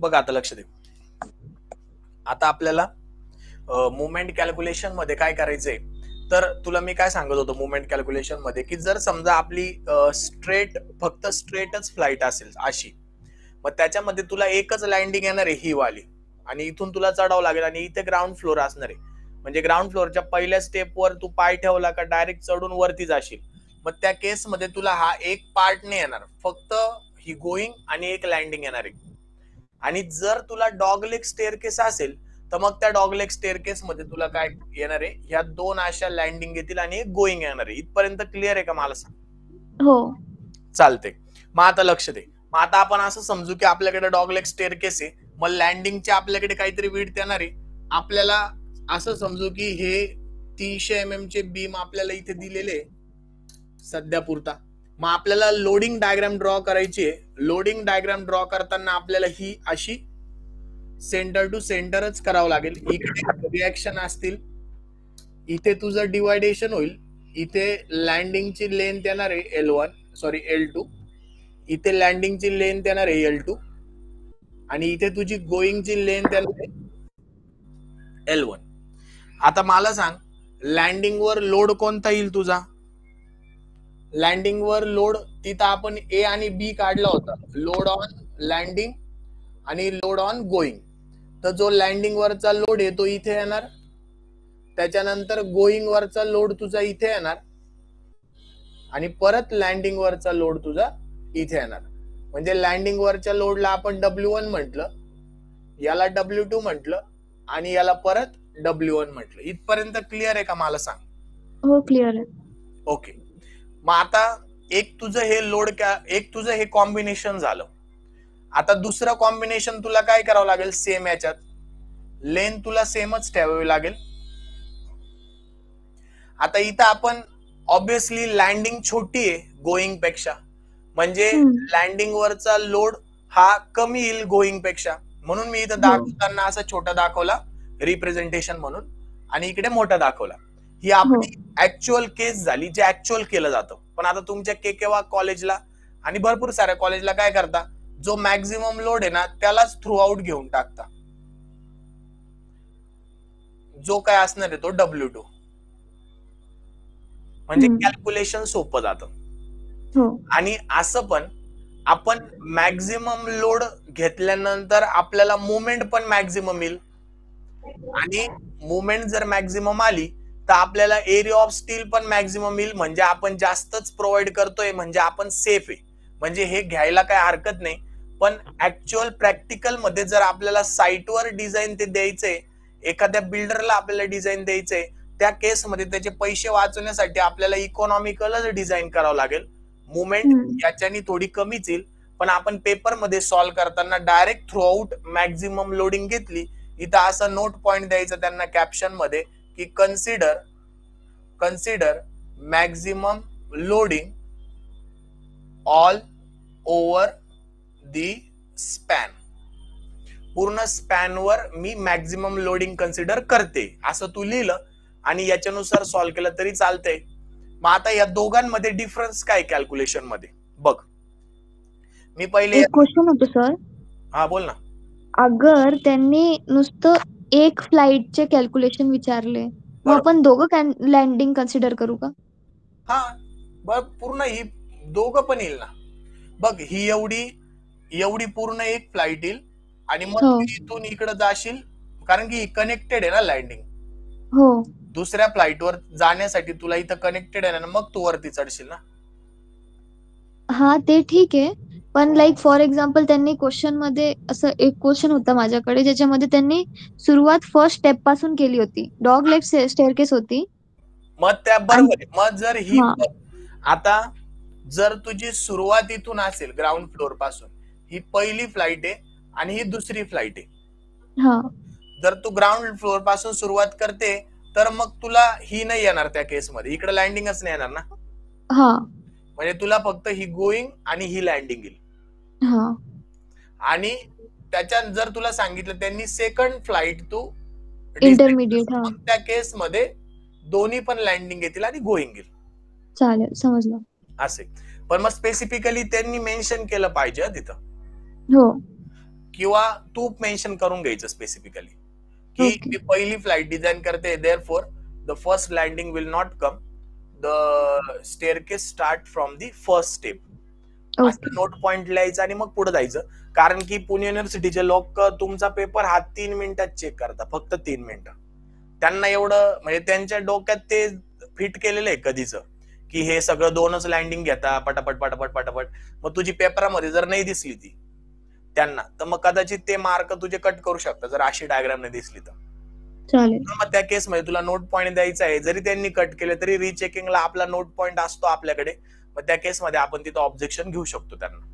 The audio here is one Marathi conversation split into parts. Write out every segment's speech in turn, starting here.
बघा आता लक्ष दे. आता आपल्याला मुवमेंट कॅल्क्युलेशन मध्ये काय करायचंय, तर तुला मी काय सांगत होतो मुवमेंट कॅल्क्युलेशन मध्ये, की जर समजा आपली फक्त स्ट्रेटच फ्लाईट असेल अशी, मग त्याच्यामध्ये तुला एकच लँडिंग येणार आहे ही वाली, आणि इथून तुला चढावं लागेल, आणि इथे ग्राउंड फ्लोर असणार आहे. म्हणजे ग्राउंड फ्लोअरच्या पहिल्या स्टेपवर तू पाय ठेवला का डायरेक्ट चढून वरती जाशील. मग त्या केस मध्ये तुला हा एक पार्ट नाही येणार, फक्त ही गोईंग आणि एक लँडिंग येणार आहे. आणि जर तुला डॉगलेग स्टेअरकेस असेल तर मग त्या डॉगलेग स्टेअरकेस मध्ये तुला काय येणार आहे, ह्या दोन अशा लँडिंग येतील आणि एक गोईंग येणार आहे. इथपर्यंत क्लिअर आहे का मला सांग? हो चालते. मग आता लक्ष दे. मग आता आपण असं समजू की आपल्याकडे डॉगलेग स्टेअरकेस आहे, मग लँडिंगचे आपल्याकडे काहीतरी विड्थ येणार आहे. आपल्याला असं समजू की हे 300 mm चे बीम आपल्याला इथे दिलेले सध्या पुरता. मग आपल्याला लोडिंग डायग्राम ड्रॉ करायची आहे. लोडिंग डायग्राम ड्रॉ करताना आपल्याला ही अशी सेंटर टू सेंटरच करावं लागेल. इकडे रिएक्शन असतील, इथे तुझं डिवायडेशन होईल, इथे लँडिंगची लेंथ येणार आहे L2, इथे लँडिंगची लेंथ येणार आहे L2, आणि इथे तुझी गोईंगची लेंथ येणार आहे L1. आता मला सांग, लँडिंग वर लोड कोणता येईल तुझा? लँडिंग वर लोड तिथं आपण A आणि B काढला होता, लोड ऑन लँडिंग आणि लोड ऑन गोईंग. तर जो लँडिंग वरचा लोड आहे तो इथे येणार, त्याच्यानंतर गोईंग वरचा लोड तुझा इथे येणार, आणि परत लँडिंग वरचा लोड तुझा इथे येणार. म्हणजे लँडिंग वरच्या लोडला आपण W1 म्हटलं, याला W2 म्हटलं, आणि याला परत W1 म्हटलं. इथपर्यंत क्लिअर आहे का मला सांग? हो क्लिअर आहे. ओके. मग आता एक तुझं हे कॉम्बिनेशन झालं. आता दुसरं कॉम्बिनेशन तुला काय करावं लागेल, सेम याच्यात लेंथ तुला सेमच ठेवावी लागेल. आता इथं आपण ऑब्विसली लँडिंग छोटी आहे गोईंग पेक्षा, म्हणजे लँडिंग वरचा लोड हा कमी येईल गोईंग पेक्षा, म्हणून मी इथं दाखवताना असा छोटा दाखवला रिप्रेझेंटेशन म्हणून, आणि इकडे मोठा दाखवला. ही आपली ऍक्च्युअल केस झाली, जे ऍक्च्युअल केलं जातं. पण आता तुमच्या केकेवा कॉलेजला आणि भरपूर साऱ्या कॉलेजला काय करता, जो मॅक्झिमम लोड आहे ना त्यालाच थ्रू आउट घेऊन टाकता, जो काय असणार आहे तो W2, म्हणजे कॅल्क्युलेशन सोपं जातं. आणि असं पण आपण मॅक्झिमम लोड घेतल्यानंतर आपल्याला मुवमेंट पण मॅक्झिमम येईल, आणि मुवमेंट जर मॅक्झिमम आली तर आपल्याला एरिया ऑफ स्टील पण मॅक्झिमम येईल. म्हणजे आपण जास्तच प्रोव्हाइड करतोय, म्हणजे आपण सेफ आहे, म्हणजे हे घ्यायला काय हरकत नाही. पण ऍक्च्युअल प्रॅक्टिकल मध्ये जर आपल्याला साईटवर डिझाईन ते द्यायचंय, एखाद्या बिल्डरला आपल्याला डिझाईन द्यायचंय, त्या केस मध्ये त्याचे पैसे वाचवण्यासाठी आपल्याला इकॉनॉमिकलच डिझाईन करावं लागेल. मुवमेंट याच्यानी थोडी कमीच येईल, पण आपण पेपर मध्ये सॉल्व्ह करताना direct through out maximum loading घेतली. इथं असा नोट पॉइंट द्यायचा त्यांना कॅप्शन मध्ये की consider maximum loading all over दी स्पॅन. पूर्ण स्पॅनवर मी मॅक्झिमम लोडिंग कन्सिडर करते, असं तू लिहिलं आणि याच्यानुसार सॉल्व्ह केलं तरी चालतंय. मग आता या दोघांमध्ये डिफरन्स काय कॅल्क्युलेशन मध्ये बघ. मी पहिले एक क्वेश्चन होतो सर. हा बोल ना. अगर त्यांनी नुसतं एक फ्लाईटचे कॅल्क्युलेशन विचारले, मग आपण दोघं लँडिंग कन्सिडर करू का? हा बघ, पूर्ण ही दोघं पण येईल ना. बघ, ही एवढी पूर्ण एक फ्लाईट येईल, आणि मग इथून इकडे जाशील, कारण की कनेक्टेड आहे ना लँडिंग. हो, दुसऱ्या फ्लाईटवर जाण्यासाठी तुला इथं कनेक्टेड आहे ना, मग तू वरती चढशील ना. हा ते ठीक आहे, पण लाईक फॉर एक्झाम्पल त्यांनी क्वेश्चन मध्ये असं एक क्वेश्चन होता माझ्याकडे, ज्याच्यामध्ये त्यांनी सुरुवात फर्स्ट स्टेप पासून केली होती, डॉग लेग स्टेअरकेस होती. मग त्या बरोबर आहे. मग जर ही आता जर तुझी सुरुवात इथून असेल ग्राउंड फ्लोर पासून, ही पहिली फ्लाईट आहे आणि ही दुसरी फ्लाईट आहे. जर तू ग्राउंड फ्लोर पासून सुरुवात करते तर मग तुला ही नाही येणार त्या केसमध्ये, इकडे लँडिंगच नाही येणार ना. म्हणजे तुला फक्त ही गोईंग आणि ही लँडिंग येईल. आणि त्याच्यात जर तुला सांगितलं त्यांनी सेकंड फ्लाईट तू इंटरमिडिएट, त्या केस मध्ये दोन्ही पण लँडिंग येतील आणि गोईंग येईल. चालेल, समजलं. असे पण मग स्पेसिफिकली त्यांनी मेन्शन केलं पाहिजे तिथं, हो, किंवा तू मेन्शन करून घ्यायचं स्पेसिफिकली की Okay. मी पहिली फ्लाईट डिझाईन करते, therefore the first landing will not come, the staircase start from the first step. Okay. असं नोट पॉइंट लिहायचं आणि मग पुढे जायचं. कारण की पुणे युनिव्हर्सिटीचे लोक तुमचा पेपर हा 3 मिनिटात चेक करतात, फक्त 3 मिनिटं. त्यांना एवढं म्हणजे त्यांच्या डोक्यात ते फिट केलेलं आहे कधीच की हे सगळं 2च लँडिंग घेता पटापट पटापट पटापट. मग तुझी पेपरामध्ये जर नाही दिसली ती त्यांना, तर मग कदाचित ते मार्क तुझे कट करू शकतात जर अशी डायग्राम नाही दिसली तर. चालेल. मग त्या केसमध्ये तुला नोट पॉइंट द्यायचा आहे, जरी त्यांनी कट केले तरी रिचेकिंगला आपला नोट पॉइंट असतो आपल्याकडे. मग त्या केसमध्ये आपण तिथं ऑब्जेक्शन घेऊ शकतो त्यांना.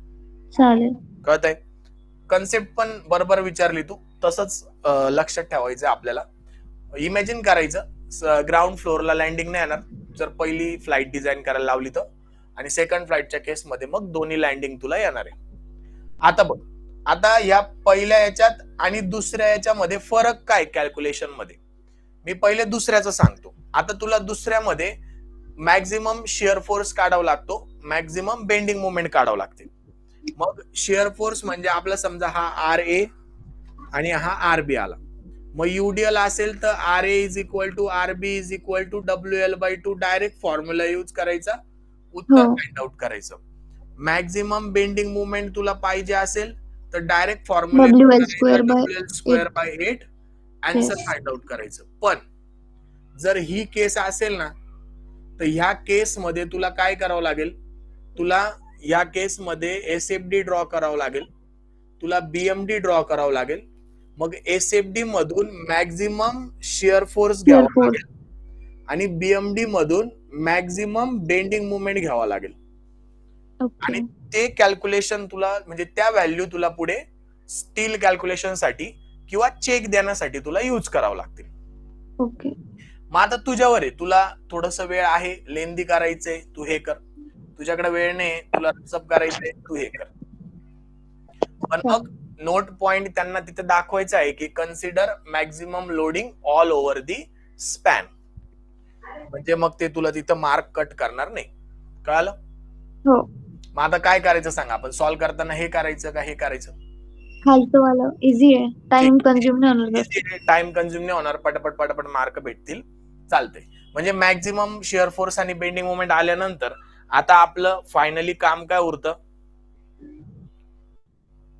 चालेल. कळतंय? कन्सेप्ट पण बरोबर विचारली तू, तसंच लक्षात ठेवायचं आपल्याला. इमॅजिन करायचं ग्राउंड फ्लोअरला लँडिंग नाही येणार जर पहिली फ्लाईट डिझाईन करायला लावली तर, आणि सेकंड फ्लाईटच्या केसमध्ये मग दोन्ही लँडिंग तुला येणार आहे. आता बघ, आता या पहिल्या याच्यात आणि दुसऱ्या याच्यामध्ये फरक काय कॅल्क्युलेशन मध्ये, मी पहिले दुसऱ्याचं सांगतो. आता तुला दुसऱ्यामध्ये मॅक्झिमम शिअर फोर्स काढावा लागतो, मॅक्झिमम बेंडिंग मुवमेंट काढावं लागते. मग शिअर फोर्स म्हणजे आपला समजा हा RA आणि हा RB आला. मग UDL असेल तर RA is equal to RB is equal to WL/2 direct formula use करायचा, उत्तर फाइंड आउट करायचं. मॅक्झिमम बेंडिंग मुवमेंट तुला पाहिजे असेल तर direct formula WL²/8 answer find out करायचं. पण जर ही केस असेल ना, तर ह्या केस मध्ये तुला काय करावं लागेल, तुला या केस मध्ये SFD ड्रॉ करावं लागेल, तुला BMD ड्रॉ करावं लागेल. मग SFD मधून मॅक्झिमम शिअर फोर्स घ्यावा लागेल आणि BMD मधून मॅक्झिमम बेंडिंग मुवमेंट घ्यावा लागेल. आणि ते कॅल्क्युलेशन तुला म्हणजे त्या व्हॅल्यू तुला पुढे स्टील कॅल्क्युलेशन साठी किंवा चेक देण्यासाठी तुला यूज करावं लागतील. ओके. मग आता तुझ्यावर आहे, तुला थोडस वेळ आहे, लेंदी करायचंय तू हे कर, तुझ्याकडे वेळ नाही तुला रचप करायचंय तू हे कर. पण मग नोट पॉइंट त्यांना तिथे दाखवायचं आहे की consider maximum loading all over दी स्पॅन, म्हणजे मग ते तुला तिथं मार्क कट करणार नाही. कळालं? हो. मग आता काय करायचं सांग, आपण सॉल्व्ह करताना हे करायचं का हे करायचं? खालचं वाला इझी आहे, टाइम कंझ्युम नाही होणार, टाइम कंझ्युम नाही होणार, पटापट पटापट मार्क भेटतील, चालतंय. म्हणजे मॅक्झिमम शिअर फोर्स आणि बेंडिंग मुवमेंट आल्यानंतर आता आपलं फायनली काम काय उरतं?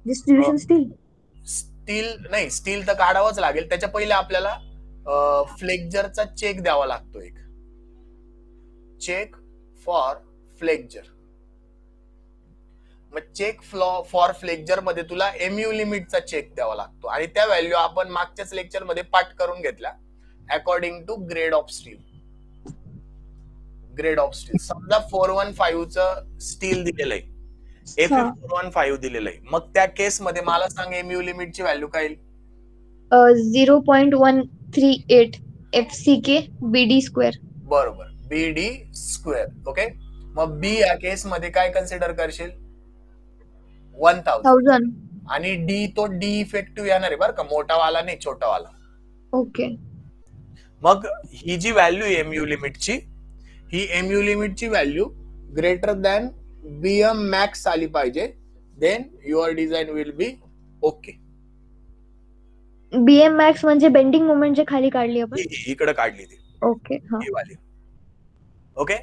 Distribution steel. स्टील नाही, स्टील तर काढावंच लागेल. त्याच्या पहिले आपल्याला फ्लेक्चरचा चेक द्यावा लागतो, एक चेक फॉर फ्लेक्चर. मग चेक फॉर फ्लेक्चर मध्ये तुला MU लिमिटचा चेक द्यावा लागतो आणि त्या व्हॅल्यू आपण मागच्याच लेक्चर मध्ये पाठ करून घेतल्या according to grade of steel. Grade of steel समजा 415 चं स्टील दिलेलं आहे, Fe 415 दिलेलं आहे. मग त्या केस मध्ये मला सांग MU लिमिटची व्हॅल्यू काय येईल? 0.138 FCK BD². बरोबर, BD². ओके. मग B या केस मध्ये काय कन्सिडर करशील? 1000. आणि D तो D इफेक्टिव्ह येणार आहे बरं का, मोठा वाला नाही, छोटा वाला. ओके. मग ही जी व्हॅल्यू आहे MU लिमिटची, ही MU लिमिटची value greater than BM max आली पाहिजे, then your design will be okay. BM max म्हणजे बेंडिंग मोमेंट जे खाली काढली आपण, इकडे काढली ती. ओके. ही वाली. ओके.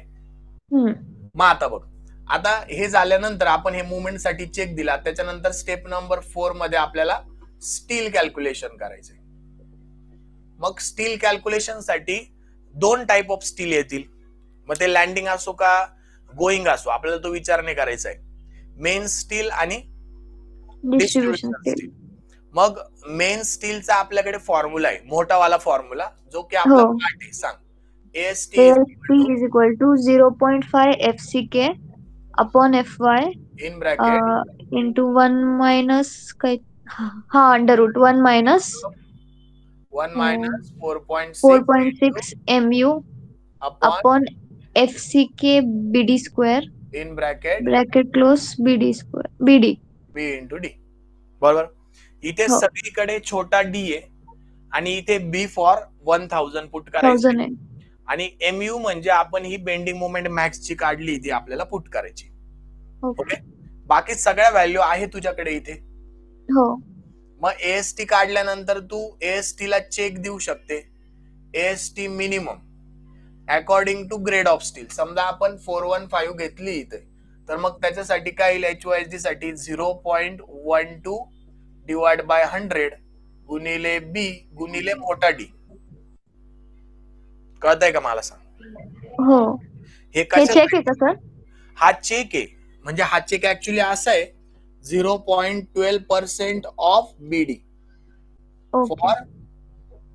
मग आता बघ, आता हे झाल्यानंतर आपण हे मुवमेंट साठी चेक दिला, त्याच्यानंतर स्टेप नंबर 4 मध्ये आपल्याला स्टील कॅल्क्युलेशन करायचंय. मग स्टील कॅल्क्युलेशन साठी 2 टाइप ऑफ स्टील येतील. मग ते लँडिंग असो का गोईंग असो, आपल्याला तो विचार नाही करायचा आहे. मेन स्टील आणि डिस्ट्रीब्युशन स्टील. मग मेन स्टीलचा आपल्याकडे फॉर्म्युला आहे, मोठा वाला फॉर्म्युला, जो की आपला पार्ट आहे. सांग. AST is equal to 0.5 FCK upon FY in bracket into 1 minus under root 1 minus 4.6 MU upon FCK BD² in bracket close BD B into D. बरोबर. इथे सगळीकडे छोटा D आहे आणि इथे B फॉर 1000 पुट करायचं आणि MU म्हणजे आपण ही बेंडिंग मोमेंट मॅक्स ची काढली, ती आपल्याला पुट करायची. ओके. बाकी सगळ्या व्हॅल्यू आहे तुझ्याकडे इथे. हो. मग एएसटी काढल्यानंतर तू एएसटी ला चेक देऊ शकते. AST minimum according to grade of steel. समजा आपण 415 घेतली इथे, तर मग त्याच्यासाठी काय येईल, HYSD साठी 0.12 डिवाइड बाय 100 गुणिले बी गुणिले मोठा डी. कळतंय का मला सांग? हो. हे चेक आहे का सर? हा चेक आहे. म्हणजे हा चेक ऍक्च्युली असा आहे 0.12% of BD for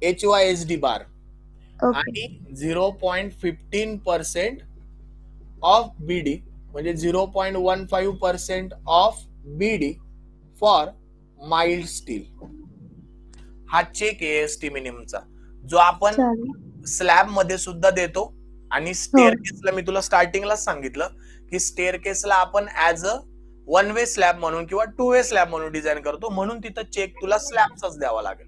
HYSD bar आणि 0.15% ऑफ बीडी म्हणजे 0.15% of BD for mild steel. हा चेक आहे एएसटी मिनिममचा, जो आपण स्लॅब मध्ये सुद्धा देतो. आणि स्टेअरकेसला मी तुला स्टार्टिंगलाच सांगितलं की स्टेअरकेसला आपण as a one way slab म्हणून किंवा टू वे स्लॅब म्हणून डिझाईन करतो, म्हणून तिथं चेक तुला स्लॅबचाच द्यावा लागेल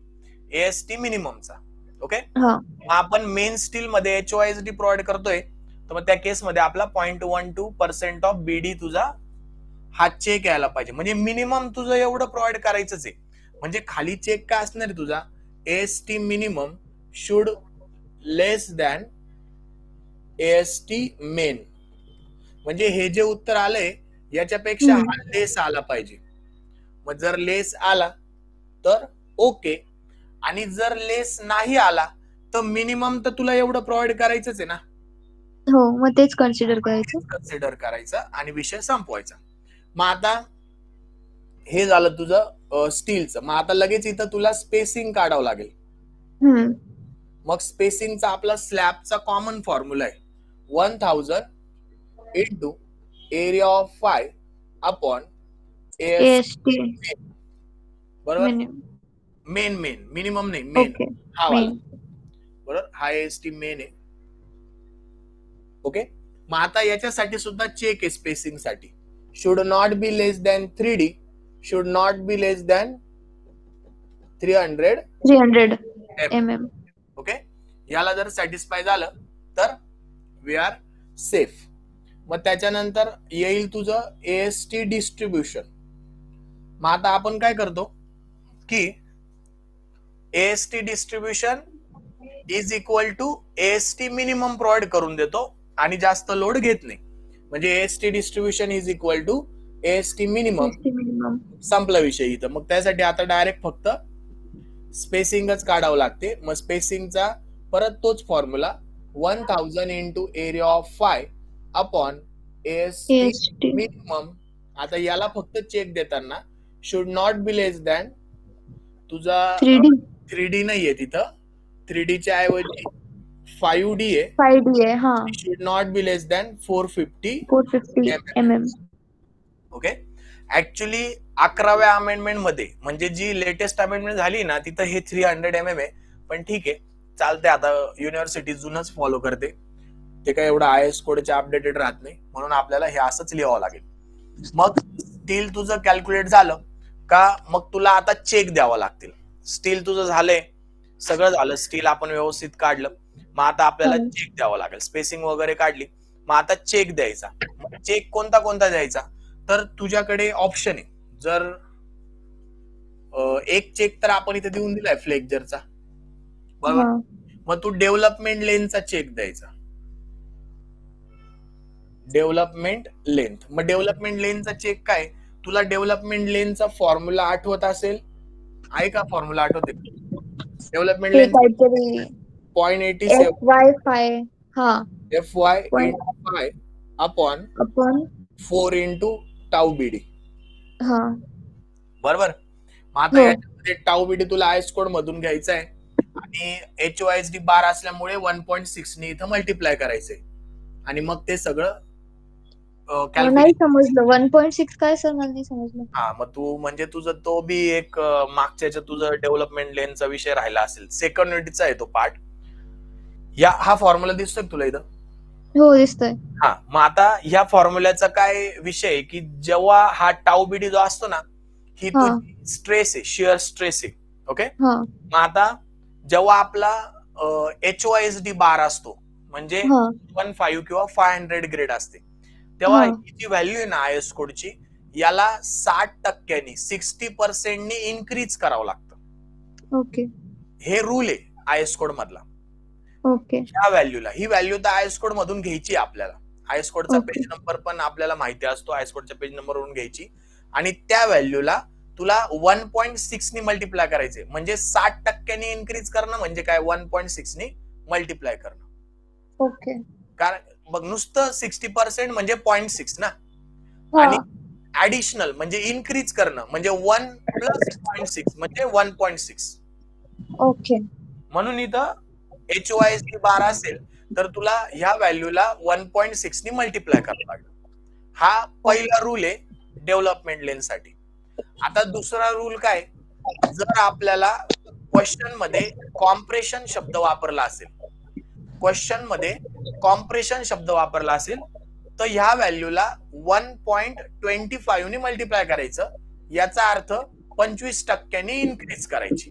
एएसटी मिनिममचा. ओके. आपण मेन स्टील मध्ये HYSD प्रोव्हाइड करतोय, तर मग त्या केसमध्ये आपला 0.12% ऑफ बीडी तुझा हा चेक यायला पाहिजे. म्हणजे मिनिमम तुझं एवढं प्रोव्हाइड करायचंच आहे. म्हणजे खाली चेक काय असणार आहे तुझा, AST minimum should less than AST main. म्हणजे हे जे उत्तर आलंय याच्यापेक्षा हा लेस आला पाहिजे. मग जर लेस आला तर ओके, आणि जर लेस नाही आला तर मिनिमम तर तुला एवढं प्रोव्हाइड करायचंच आहे ना. हो, मग तेच कन्सिडर करायचं आणि विषय संपवायचा. मग आता हे झालं तुझं स्टीलचं. मग आता लगेच इथं तुला स्पेसिंग काढावं लागेल. मग स्पेसिंगचा आपला स्लॅबचा कॉमन फॉर्म्युला आहे 1000 into area of phi upon AST. बरोबर. मेन मिनिमम नाही, मेन हा वाला. बरोबर, हा एएसटी मेन आहे. ओके. मग आता याच्यासाठी सुद्धा चेक आहे स्पेसिंग साठी. Should not be less than 3D, should not be less than 300 mm. Okay. याला जर सॅटिस्फाय झालं तर वी आर सेफ. मग त्याच्यानंतर येईल तुझं एएसटी डिस्ट्रीब्युशन. मग आता आपण काय करतो की AST distribution is equal to AST minimum provide करून देतो आणि जास्त लोड घेत नाही. म्हणजे AST distribution is equal to AST minimum. संपला विषय इथं. मग त्यासाठी आता डायरेक्ट फक्त स्पेसिंगच काढावं लागते. मग स्पेसिंगचा परत तोच formula 1000 into area of phi upon AST minimum. आता याला फक्त चेक देताना should not be less than तुझा 3D नाहीये तिथं, 3D च्या ऐवजी 5D आहे. Should not be less than 450 mm. Okay. Actually 11व्या अमेंडमेंट मध्ये म्हणजे जी लेटेस्ट अमेंडमेंट झाली ना, तिथं हे 300 mm आहे. पण ठीक आहे, चालते. आता युनिव्हर्सिटी जुनच फॉलो करते, ते काय एवढं IS कोडच्या अपडेटेड राहत नाही, म्हणून आपल्याला हे असंच लिहावं लागेल. मग स्टील तुझं कॅल्क्युलेट झालं का, मग तुला आता चेक द्यावा लागतील. स्टील तुझं झालंय, सगळं झालं, स्टील आपण व्यवस्थित काढलं. मग आता आपल्याला चेक द्यावा लागेल. स्पेसिंग वगैरे काढली, मग आता चेक द्यायचा. चेक कोणता द्यायचा, तर तुझ्याकडे ऑप्शन आहे. जर एक चेक तर आपण इथे देऊन दिलाय फ्लेक्चरचा, बरोबर. मग तू डेव्हलपमेंट लेनचा चेक द्यायचा. Development length. मग डेव्हलपमेंट लेनचा चेक काय, तुला डेव्हलपमेंट लेनचा फॉर्म्युला आठवत असेल, आहे का फॉर्म्युला आठवते? डेव्हलपमेंट लेन 0.87 FY अपॉन 4 इंटू टाऊ बीडी. बरोबर. मग आता याच्यामध्ये टाऊ बीडी तुला IS कोड मधून घ्यायचा आहे आणि HYSD बार असल्यामुळे 1.6 ने इथं मल्टिप्लाय करायचंय आणि मग ते सगळं नाही समजलं. 1.6 काय सर, मला नाही समजलं. हा, मग तू म्हणजे तुझं तो बी एक मागच्या तुझं डेव्हलपमेंट लेनचा विषय राहिला असेल, सेकंड युनिटचा आहे तो पार्ट. हा फॉर्म्युला दिसतोय तुला इथं? हो, दिसतोय. हा, मग आता ह्या फॉर्म्युल्याचा काय विषय आहे की जेव्हा हा टाऊ बीडी जो असतो ना, ही तुझी स्ट्रेस आहे, शिअर स्ट्रेस आहे. ओके. मग आता जेव्हा आपला HYSD बार असतो म्हणजे 15 किंवा 500 ग्रेड असते, तेव्हा ही जी व्हॅल्यू आहे ना IS कोडची, याला 60%, 60% इन्क्रीज करावं लागतं. ओके हे रूल आहे आयएस कोड मधला. ओके ह्या व्हॅल्यूला, ही व्हॅल्यू तर आयएस कोड मधून घ्यायची आपल्याला. आयएस कोडचा ओके. पेज नंबर पण आपल्याला माहिती असतो, आयएस कोडच्या पेज नंबरवरून घ्यायची आणि त्या व्हॅल्यूला तुला 1.6 ने मल्टिप्लाय करायचे. म्हणजे 60% इन्क्रीज करणं म्हणजे काय, 1.6 ने मल्टिप्लाय करणं. ओके कारण बघ, नुसतं 60% म्हणजे 0.6 ना, हा आणि ऍडिशनल म्हणजे इन्क्रीज करणं म्हणजे 1 प्लस 0.6 म्हणजे 1.6. ओके म्हणून इथं HOISD बार असेल तर तुला ह्या व्हॅल्यूला 1.6 ने मल्टिप्लाय करावं लागेल. हा पहिला रूल आहे डेव्हलपमेंट लेन साठी. आता दुसरा रूल काय, जर आपल्याला क्वेश्चन मध्ये कॉम्प्रेशन शब्द वापरला असेल, क्वेश्चन मध्ये कॉम्प्रेशन शब्द वापरला असेल तर ह्या व्हॅल्यूला 1.25 ने मल्टिप्लाय करायचं. याचा अर्थ 25% इन्क्रीज करायची.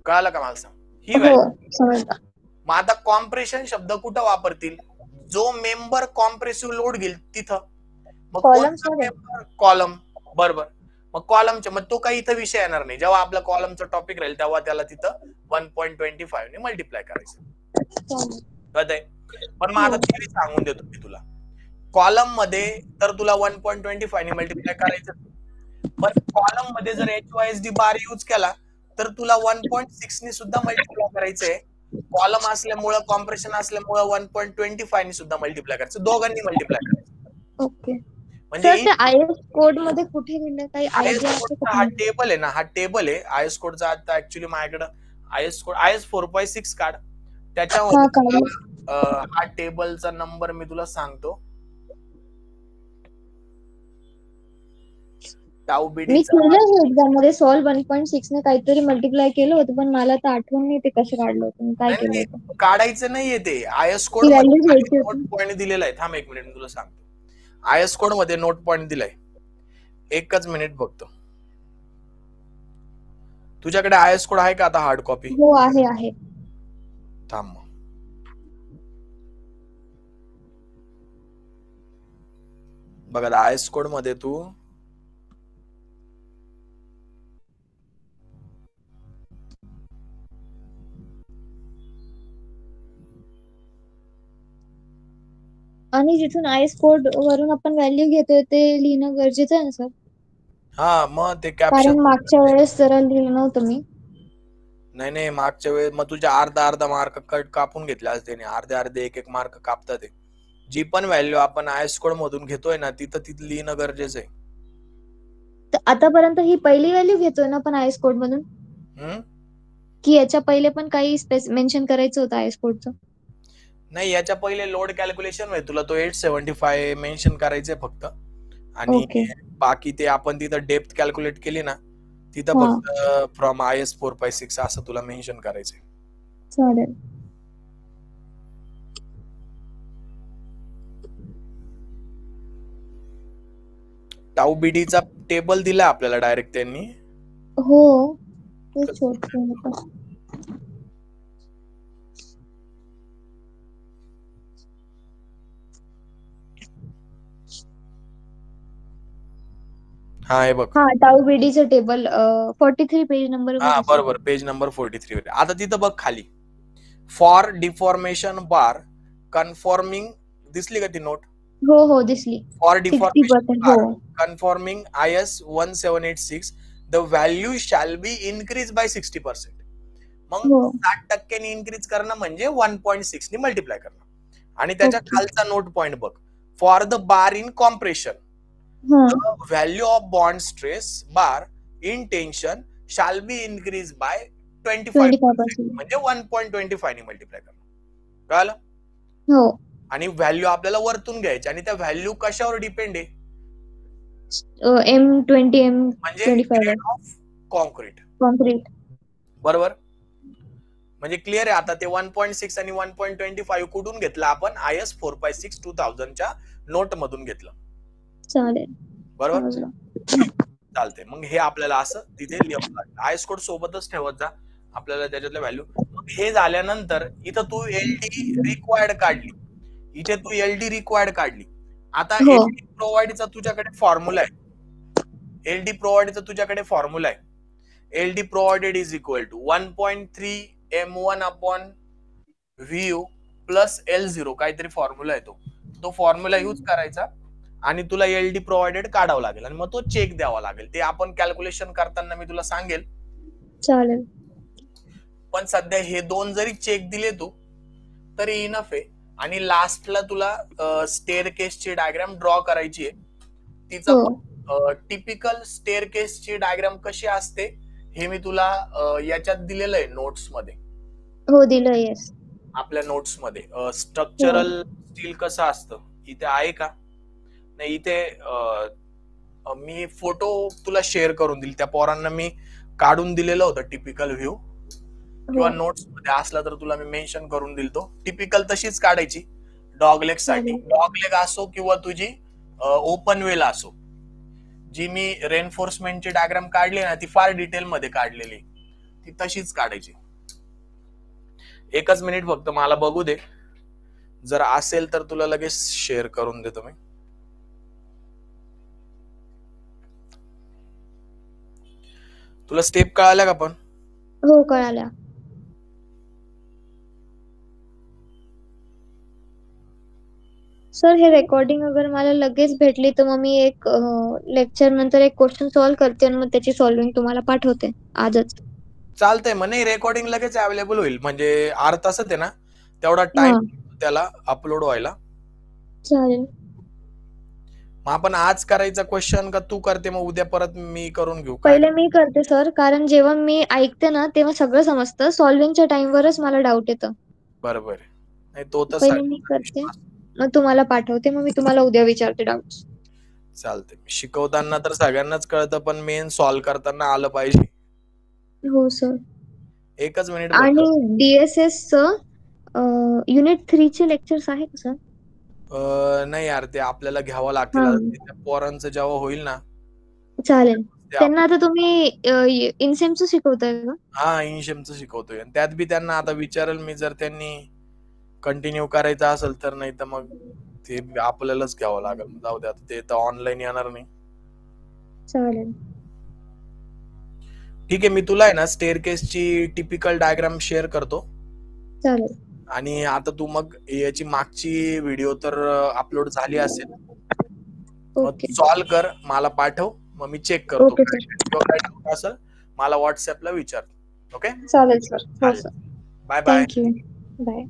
कळालं का मला सांग? ही व्हॅल्यू. मग आता कॉम्प्रेशन शब्द कुठं वापरतील, जो मेंबर कॉम्प्रेसिव्ह लोड घेईल तिथं. मग कोणता मेंबर, कॉलम. बरोबर. मग कॉलमच्या, मग तो काही इथं विषय येणार नाही. जेव्हा आपला कॉलमचा टॉपिक राहील तेव्हा त्याला तिथं 1.25 ने मल्टिप्लाय करायचं. कळतंय? पण मग आता थिअरी सांगून देतो मी तुला. कॉलम मध्ये तर तुला 1.25 ने मल्टिप्लाय करायचं, पण कॉलम मध्ये जर HOISD बार यूज केला तर तुला 1.6 ने सुद्धा मल्टिप्लाय करायचंय. कॉलम असल्यामुळं, कॉम्प्रेशन असल्यामुळं 1.25 ने सुद्धा मल्टिप्लाय करायचं, दोघांनी मल्टिप्लाय करायचं. ओके. म्हणजे ते आयएस कोड मध्ये कुठे लिहिलं, काही आयएस आयडिया कोडचा हा टेबल आहे ना, हा टेबल आहे आयएस कोडचा. आता ऍक्च्युली माझ्याकडे आयएस कोड, IS 4.6 कार्ड, त्याच्यामध्ये हा टेबलचा नंबर मी तुला सांगतो. मी केलं एक्झाम मध्ये सॉल्व 1.6 ने काहीतरी मल्टिप्लाय केलं होतं, पण मला तर आठवण नाही ते कसं काढलं होतं, मी काय केलं होतं. काढायचं नाहीये ते, आयएस कोड मध्ये नोट पॉइंट दिलेला आहे. थांब एक मिनिट मी तुला सांगतो. आयएस कोड मध्ये नोट पॉइंट दिलाय, एकच मिनिट बघतो. तुझ्याकडे आयएस कोड आहे का आता हार्ड कॉपी? हो आहे. थांब. बघा आयएस कोड मध्ये तू आणि जिथून आयएस कोड वरून आपण व्हॅल्यू घेतोय ते लिहिणं गरजेचं आहे ना सर? हा, मग ते कॅप्शन, कारण मागच्या वेळेस जरा लिहिलं नव्हतं मी. नाही मागच्या वेळेस मग तुझ्या अर्धा मार्क कट कापून घेतला आज त्याने. अर्धे एक मार्क कापतात ते. जी पण व्हॅल्यू आपण आयएस कोड मधून घेतोय ना, तिथं लिहिणं गरजेचं आहे. आतापर्यंत ही पहिली व्हॅल्यू घेतोय ना आपण आयएस कोड मधून, की याच्या पहिले पण काही मेन्शन करायचं होतं आयएस कोडचं? नाही, याच्या पहिले लोड कॅल्क्युलेशन मध्ये तुला तो 875 मेन्शन करायचंय फक्त. आणि बाकी ते आपण तिथं डेप्थ कॅल्क्युलेट केली ना, तिथं फक्त फ्रॉम IS 4.6 असं तुला मेन्शन करायचंय. चालेल. टाऊ बीडीचा टेबल दिला आपल्याला डायरेक्ट त्यांनी. हो. हा, हे बघ. टाऊ बीडीचं टेबल 43 पेज नंबर. हा बरोबर, पेज नंबर 43 वर. आता तिथं बघ खाली फॉर डिफॉर्मेशन बार कन्फॉर्मिंग, दिसली का ती नोट? हो दिसली. For deformation bar conforming IS 1786 the value shall be increase by 60%. मग 60% इन्क्रीज करणं म्हणजे 1.6 ने मल्टिप्लाय करणं. आणि त्याच्या खालचा नोट पॉइंट बघ, for the bar in compression the value of bond stress bar in tension shall be increased by 25%. म्हणजे 1.25 ने मल्टिप्लाय करणं. कळलं? हो. आणि व्हॅल्यू आपल्याला वरतून घ्यायची आणि त्या व्हॅल्यू कशावर डिपेंड आहे? M20 म्हणजे ग्रेड ऑफ कॉन्क्रीट. बरोबर. म्हणजे क्लिअर आहे आता. ते 1.6 आणि 1.25 कुठून घेतलं आपण? IS 4.6 2000च्या नोट मधून घेतलं. चालेल. बरोबर, चालते. मग हे आपल्याला असं तिथे लिहावं लागेल. आयएस कोड सोबतच ठेवत जा आपल्याला त्याच्यातल्या व्हॅल्यू. मग हे झाल्यानंतर इथं तू LD रिक्वायर्ड काढली, इथे तू LD रिक्वायर्ड काढली. आता हो एलडी प्रोव्हाइडचा तुझ्याकडे फॉर्म्युला आहे. एलडी प्रोव्हाइडचा तुझ्याकडे फॉर्म्युला आहे. LD provided is equal to 1.3 m1 upon VU plus L0 काहीतरी फॉर्म्युला आहे तो फॉर्म्युला यूज करायचा आणि तुला एलडी प्रोव्हाइडेड काढावं लागेल आणि मग तो चेक द्यावा लागेल. ते आपण कॅल्क्युलेशन करताना मी तुला सांगेल. चालेल. पण सध्या हे दोन जरी चेक दिले तू तरी इनफ आहे. आणि लास्टला तुला स्टेअरकेसची डायग्राम ड्रॉ करायची आहे. तिचा हो टिपिकल स्टेअरकेसची डायग्राम कशी असते हे मी तुला याच्यात दिलेलं आहे नोट्स मध्ये. हो दिलं. येस. आपल्या नोट्स मध्ये स्ट्रक्चरल स्टील कसं असतं इथे आहे का नाही. इथे मी फोटो तुला शेअर करून दिल. त्या पोरांना मी काढून दिलेलं होतं टिपिकल व्ह्यू किंवा हो नोट्स मध्ये असला तर तुला मी मेन्शन करून दिल. तो टिपिकल तशीच काढायची डॉगलेग साठी. चालेल. डॉगलेग असो किंवा तुझी ओपन वेल असो. जी मी रेनफोर्समेंटची डायग्राम काढली ना ती फार डिटेल मध्ये काढलेली. ती तशीच काढायची. एकच मिनिट फक्त मला बघू दे. जर असेल तर तुला लगेच शेअर करून देतो मी. तुला स्टेप कळाल्या का पण? हो कळाल्या. सर हे रेकॉर्डिंग अगर मला लगेच भेटली तर मग मी एक लेक्चर नंतर एक क्वेश्चन सॉल्व्ह करते आणि मग त्याची सॉल्विंग तुम्हाला पाठवते आजच. चालतंय. मग नाही रेकॉर्डिंग लगेच अवेलेबल होईल. म्हणजे अर्धा तासात आहे ना तेवढा टाइम त्याला अपलोड व्हायला. चालेल. मग आपण आज करायचा क्वेश्चन का तू करते मग उद्या परत मी करून घेऊ? पहिले मी करते सर, कारण जेव्हा मी ऐकते ना तेव्हा सगळं समजतं. सॉल्विंगच्या टाइमवरच मला डाऊट येतं. बरोबर. नाही तो तर पहिले मी करते मग तुम्हाला पाठवते. मग मी तुम्हाला उद्या विचारते डाऊट्स. चालते. शिकवताना तर सगळ्यांनाच कळतं पण मेन सॉल्व्ह करताना आलं पाहिजे. हो सर. एकच मिनिट. आणि DSS चं युनिट 3 चे लेक्चर्स आहे का सर? नाही यार ते आपल्याला घ्यावं लागतील. त्या पोरांचं जेव्हा होईल ना. चालेल. त्यांना आता तुम्ही इनसेमचं शिकवताय का? हा इनसेमचं शिकवतोय. आणि त्यात बी त्यांना आता विचारेल मी जर त्यांनी कंटिन्यू करायचं असेल तर. नाही तर मग ते आपल्यालाच घ्यावं लागेल. जाऊ द्या ते तर ऑनलाईन येणार नाही. चालेल. ठीक आहे. मी तुला आहे ना स्टेअरकेसची टिपिकल डायग्राम शेअर करतो. चालेल. आणि आता तू मग याची मागची व्हिडिओ तर अपलोड झाली असेल. ओके. सॉल्व कर मला पाठव मग मी चेक करतो. Okay sir. असेल मला व्हॉट्सअपला विचार. ओके चालेल सर. हो sir. Bye bye. Thank you. Bye.